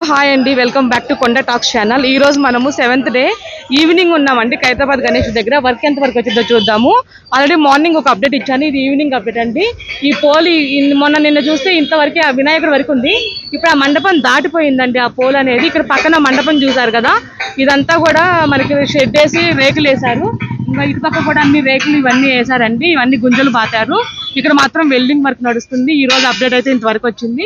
Hi అండి, welcome back to కొండ talks channel. ఈ రోజు మనము 7th డే ఈవినింగ్ ఉన్నామండి ఖైరతాబాద్ గణేష్ దగ్గర. వర్క్ ఎంత వరకు వచ్చిందో చూద్దాము. ఆల్రెడీ మార్నింగ్ ఒక అప్డేట్ ఇచ్చాను, ఇది ఈవినింగ్ అప్డేట్ అండి. ఈ పోల్ నిన్న చూస్తే ఇంతవరకే ఆ వినాయకుడి వరకు ఉంది. ఇప్పుడు ఆ మండపం దాటిపోయిందండి ఆ పోల్ అనేది. ఇక్కడ పక్కన మండపం చూసారు కదా, ఇదంతా కూడా మనకి షెడ్ వేసి రేకులు వేశారు. ఇంకా ఇటు పక్క కూడా అన్ని రేకులు ఇవన్నీ వేసారండి, ఇవన్నీ గుంజలు బాతారు. ఇక్కడ మాత్రం వెల్డింగ్ వర్క్ నడుస్తుంది. ఈ రోజు అప్డేట్ అయితే ఇంతవరకు వచ్చింది.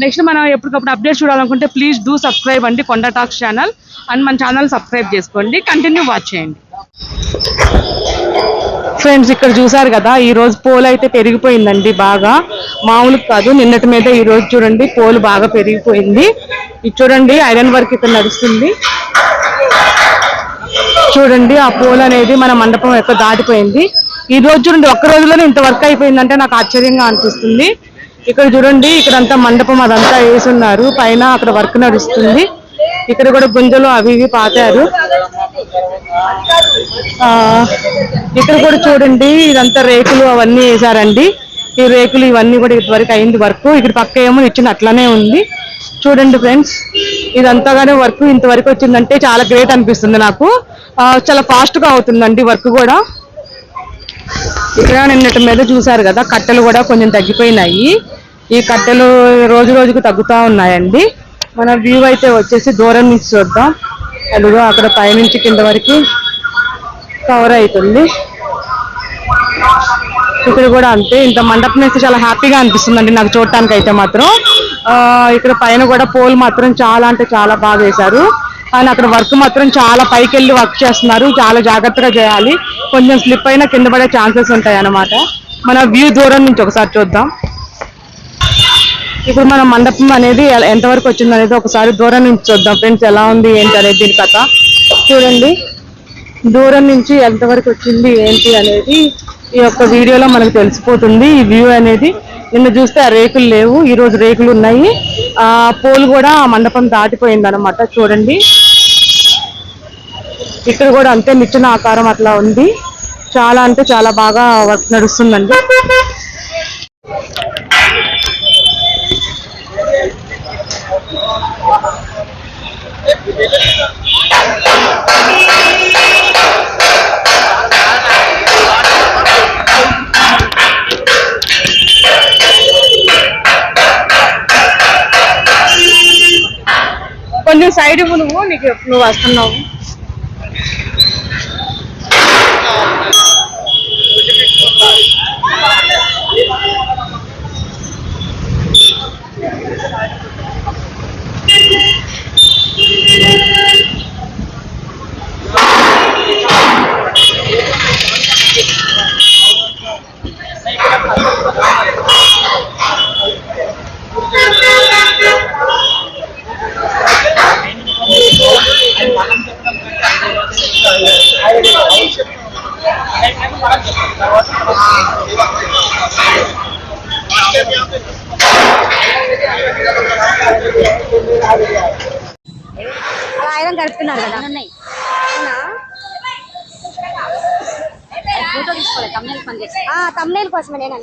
నెక్స్ట్ మనం ఎప్పటికప్పుడు అప్డేట్ చూడాలనుకుంటే ప్లీజ్ డూ సబ్స్క్రైబ్ అండి కొండ టాక్స్ ఛానల్. అండ్ మన ఛానల్ సబ్స్క్రైబ్ చేసుకోండి, కంటిన్యూ వాచ్ చేయండి. ఫ్రెండ్స్, ఇక్కడ చూసారు కదా, ఈ రోజు పోల్ అయితే పెరిగిపోయిందండి బాగా, మామూలు కాదు. నిన్నటి మీద ఈ రోజు చూడండి పోల్ బాగా పెరిగిపోయింది. ఇది చూడండి ఐరన్ వర్క్ ఇక్కడ నడుస్తుంది. చూడండి ఆ పోల్ అనేది మన మండపం ఎక్కువ దాటిపోయింది. ఈ రోజు చూడండి ఒక్క రోజులోనే ఇంత వర్క్ అయిపోయిందంటే నాకు ఆశ్చర్యంగా అనిపిస్తుంది. ఇక్కడ చూడండి, ఇక్కడంతా మండపం అదంతా వేసున్నారు, పైన అక్కడ వర్క్ నడుస్తుంది. ఇక్కడ కూడా గుంజలు అవి ఇవి పాతారు. ఇక్కడ కూడా చూడండి ఇదంతా రేకులు అవన్నీ వేసారండి. ఈ రేకులు ఇవన్నీ కూడా ఇంతవరకు అయింది వర్క్. ఇక్కడ పక్క ఏమో ఇచ్చిన అట్లనే ఉంది. చూడండి ఫ్రెండ్స్, ఇదంతాగానే వర్క్ ఇంతవరకు వచ్చిందంటే చాలా గ్రేట్ అనిపిస్తుంది నాకు. చాలా ఫాస్ట్ గా అవుతుందండి వర్క్ కూడా. ఇక్కడ నిన్నటి మీద చూసారు కదా, కట్టెలు కూడా కొంచెం తగ్గిపోయినాయి. ఈ కట్టెలు రోజు రోజుకు తగ్గుతూ ఉన్నాయండి. మన వ్యూ అయితే వచ్చేసి దూరం నుంచి చూద్దాం. అదిగో అక్కడ పైనుంచి కింద వరకు కవర్ అవుతుంది. ఇక్కడ కూడా అంతే. ఇంత మండపం అయితే చాలా హ్యాపీగా అనిపిస్తుందండి నాకు చూడటానికి అయితే మాత్రం. ఇక్కడ పైన కూడా పోల్ మాత్రం చాలా అంటే చాలా బాగా వేశారు. కానీ అక్కడ వర్క్ మాత్రం చాలా పైకి వెళ్ళి వర్క్ చేస్తున్నారు. చాలా జాగ్రత్తగా చేయాలి, కొంచెం స్లిప్ అయినా కింద పడే ఛాన్సెస్ ఉంటాయి అన్నమాట. మన వ్యూ దూరం నుంచి ఒకసారి చూద్దాం. ఇప్పుడు మన మండపం అనేది ఎంతవరకు వచ్చింది అనేది ఒకసారి దూరం నుంచి చూద్దాం ఫ్రెండ్స్. ఎలా ఉంది ఏంటి అనేది దీని కథ చూడండి. దూరం నుంచి ఎంతవరకు వచ్చింది ఏంటి అనేది ఈ యొక్క వీడియోలో మనకు తెలిసిపోతుంది. ఈ వ్యూ అనేది నిన్న చూస్తే ఆ రేకులు లేవు, ఈ రోజు రేకులు ఉన్నాయి. ఆ పోల్ కూడా ఆ మండపం దాటిపోయింది అనమాట. చూడండి ఇక్కడ కూడా అంతే, నిచ్చెన ఆకారం అట్లా ఉంది. చాలా అంటే చాలా బాగా వర్క్ నడుస్తుందండి. కొంచెం సైడ్ నువ్వు వస్తున్నావు. ఐరన్ కలుపుతున్నారు కదా, తమ్నేల్ కోసమే నేను